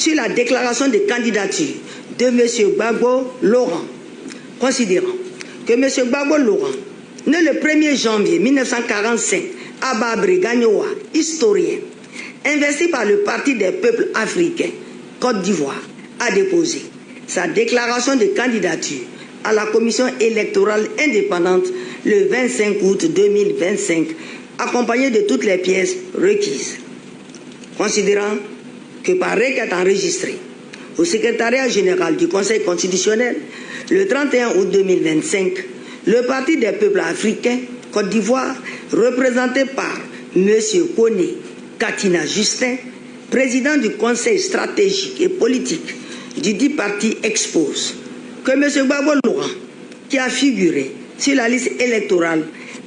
sur la déclaration de candidature de M. Gbagbo Laurent, considérant que M. Gbagbo Laurent, né le 1er janvier 1945 à Babré Gagnoa, historien, investi par le Parti des peuples africains, Côte d'Ivoire, a déposé sa déclaration de candidature à la commission électorale indépendante le 25 août 2025, accompagné de toutes les pièces requises. Considérant que par requête enregistrée au secrétariat général du Conseil constitutionnel le 31 août 2025, le Parti des peuples africains, Côte d'Ivoire, représenté par M. Kone Katina Justin, président du Conseil stratégique et politique du dit parti, expose que M. Gbagbo Laurent, qui a figuré sur la liste électorale,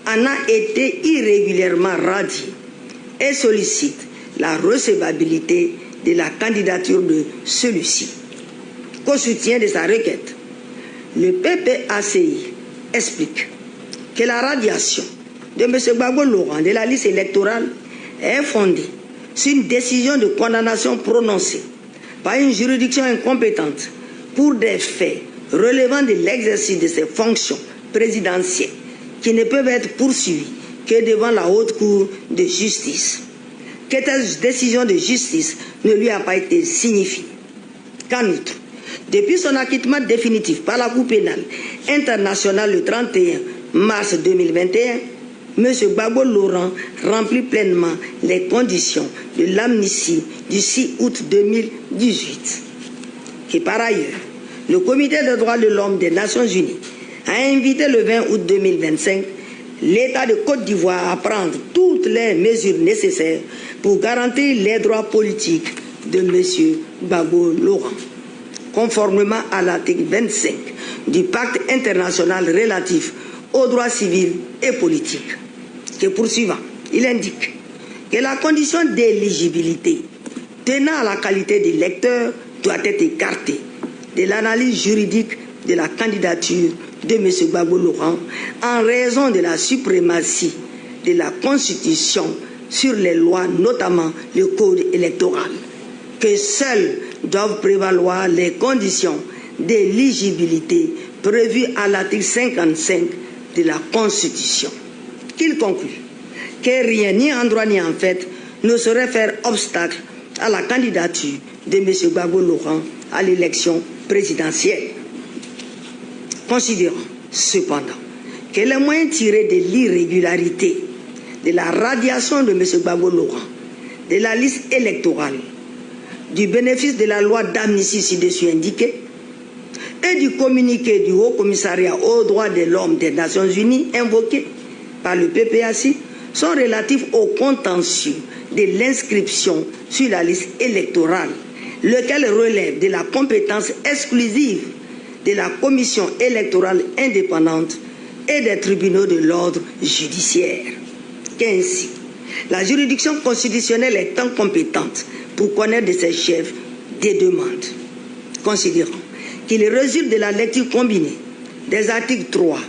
en a été irrégulièrement radié et sollicite la recevabilité de la candidature de celui-ci. Qu'au soutien de sa requête, le PPACI explique que la radiation de M. Gbagbo Laurent de la liste électorale est fondée sur une décision de condamnation prononcée par une juridiction incompétente pour des faits relevant de l'exercice de ses fonctions présidentielles qui ne peuvent être poursuivies que devant la haute cour de justice. Que cette décision de justice ne lui a pas été signifiée. Qu'en outre, depuis son acquittement définitif par la Cour pénale internationale le 31 mars 2021, M. Gbagbo Laurent remplit pleinement les conditions de l'amnistie du 6 août 2018. Et par ailleurs, le Comité des droits de l'homme des Nations Unies a invité le 20 août 2025 l'État de Côte d'Ivoire à prendre toutes les mesures nécessaires pour garantir les droits politiques de M. Gbagbo Laurent, conformément à l'article 25 du Pacte international relatif aux droits civils et politiques. Que poursuivant, il indique que la condition d'éligibilité tenant à la qualité d'électeur doit être écartée de l'analyse juridique de la candidature de M. Gbagbo Laurent en raison de la suprématie de la Constitution sur les lois, notamment le Code électoral, que seules doivent prévaloir les conditions d'éligibilité prévues à l'article 55 de la Constitution. Qu'il conclut que rien, ni en droit ni en fait, ne saurait faire obstacle à la candidature de M. Gbagbo Laurent à l'élection présidentielle. Considérant cependant que les moyens tirés de l'irrégularité de la radiation de M. Gbagbo Laurent de la liste électorale, du bénéfice de la loi d'amnistie ci-dessus indiquée et du communiqué du Haut Commissariat aux droits de l'homme des Nations Unies invoqué par le PPACI sont relatifs au contentieux de l'inscription sur la liste électorale, lequel relève de la compétence exclusive de la Commission électorale indépendante et des tribunaux de l'ordre judiciaire. Qu'ainsi, la juridiction constitutionnelle est incompétente pour connaître de ses chefs des demandes, considérant qu'il résulte de la lecture combinée des articles 3,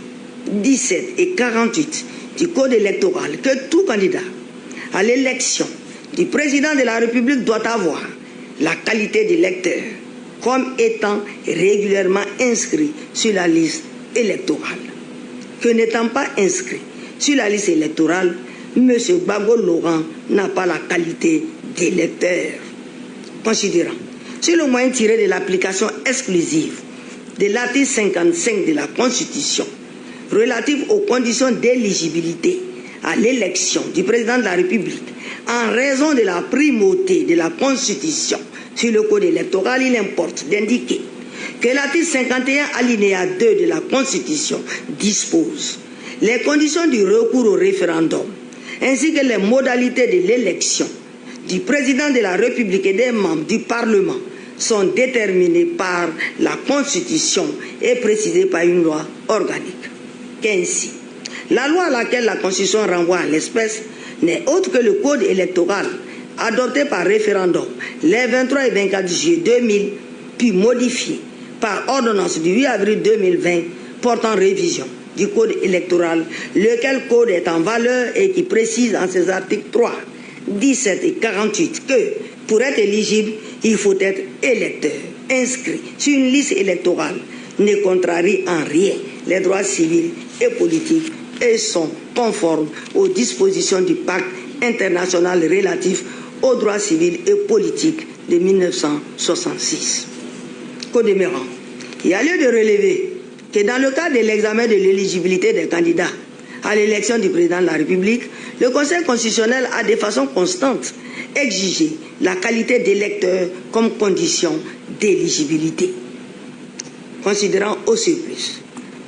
17 et 48 du Code électoral que tout candidat à l'élection du président de la République doit avoir la qualité d'électeur comme étant régulièrement inscrit sur la liste électorale. Que n'étant pas inscrit sur la liste électorale, M. Gbagbo Laurent n'a pas la qualité d'électeur. Considérant sur le moyen tiré de l'application exclusive de l'article 55 de la Constitution relative aux conditions d'éligibilité à l'élection du président de la République en raison de la primauté de la Constitution sur le Code électoral, il importe d'indiquer que l'article 51 alinéa 2 de la Constitution dispose les conditions du recours au référendum ainsi que les modalités de l'élection du président de la République et des membres du Parlement sont déterminées par la Constitution et précisées par une loi organique. Qu'ainsi, la loi à laquelle la Constitution renvoie à l'espèce n'est autre que le Code électoral adopté par référendum les 23 et 24 juillet 2000, puis modifié par ordonnance du 8 avril 2020 portant révision du Code électoral, lequel code est en valeur et qui précise en ses articles 3, 17 et 48 que, pour être éligible, il faut être électeur, inscrit sur une liste électorale, ne contrarie en rien les droits civils et politiques et sont conformes aux dispositions du pacte international relatif aux droits civils et politiques de 1966. Qu'au demeurant, il y a lieu de relever que dans le cadre de l'examen de l'éligibilité des candidats à l'élection du président de la République, le Conseil constitutionnel a de façon constante exigé la qualité d'électeur comme condition d'éligibilité. Considérant au surplus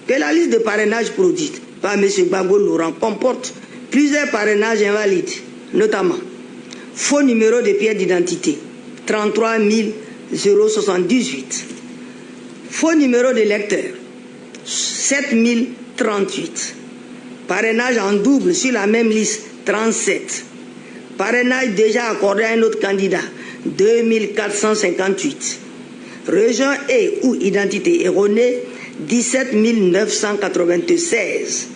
que la liste de parrainage produite par M. Gbagbo Laurent comporte plusieurs parrainages invalides, notamment faux numéro de pièce d'identité 33 078, faux numéro de lecteur 7038, parrainage en double sur la même liste 37, parrainage déjà accordé à un autre candidat 2458, région et ou identité erronée 17 996,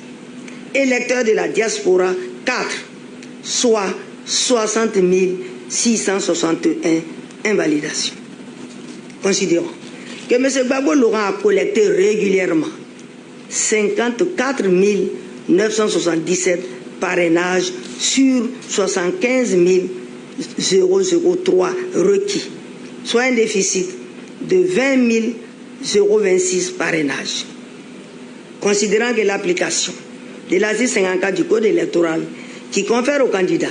électeurs de la diaspora 4, soit 60 661 invalidations. Considérons que M. Gbagbo Laurent a collecté régulièrement 54 977 parrainages sur 75 003 requis, soit un déficit de 20 026 parrainages. Considérant que l'application de l'article 54 du Code électoral qui confère aux candidats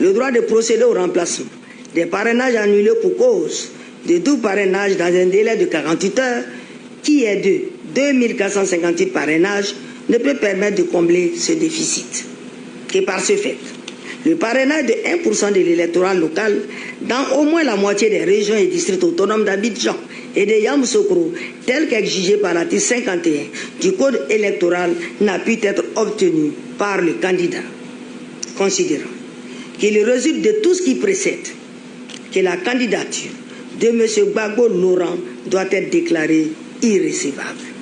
le droit de procéder au remplacement des parrainages annulés pour cause de double parrainage dans un délai de 48 heures, qui est de 2458 parrainages, ne peut permettre de combler ce déficit. Que par ce fait, le parrainage de 1% de l'électorat local dans au moins la moitié des régions et districts autonomes d'Abidjan et de Yamoussoukro, tel qu'exigé par l'article 51 du Code électoral, n'a pu être obtenu par le candidat. Considérant qu'il résulte de tout ce qui précède que la candidature de M. Gbagbo Laurent doit être déclarée irrécevable.